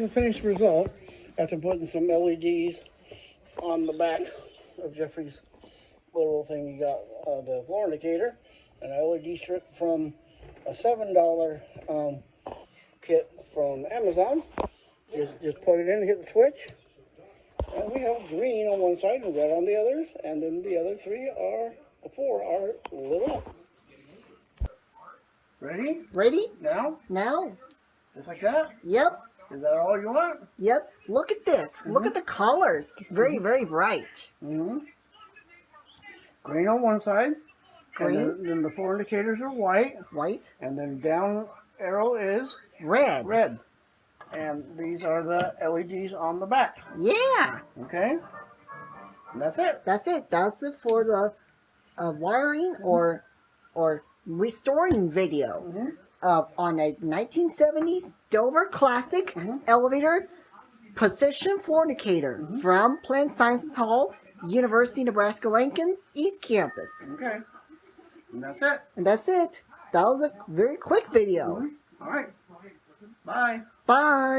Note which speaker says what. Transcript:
Speaker 1: the finished result after putting some LEDs on the back of Jeffrey's little thing. He got the floor indicator, an LED strip from a $7 kit from Amazon. Just plug it in and hit the switch. And we have green on one side and red on the others, and then the other four are lit up. Ready?
Speaker 2: Ready?
Speaker 1: Now?
Speaker 2: Now?
Speaker 1: Just like that?
Speaker 2: Yep.
Speaker 1: Is that all you want?
Speaker 2: Yep. Look at this. Look at the colors. Very, very bright.
Speaker 1: Green on one side.
Speaker 2: Green.
Speaker 1: And then the four indicators are white.
Speaker 2: White.
Speaker 1: And then down arrow is
Speaker 2: red.
Speaker 1: Red. And these are the LEDs on the back.
Speaker 2: Yeah.
Speaker 1: Okay? And that's it.
Speaker 2: That's it. That's it for the wiring or restoring video on a 1970s Dover Classic elevator position floor indicator from Plant Sciences Hall, University of Nebraska-Lincoln East Campus.
Speaker 1: Okay. And that's it.
Speaker 2: And that's it. That was a very quick video.
Speaker 1: All right. Bye.
Speaker 2: Bye.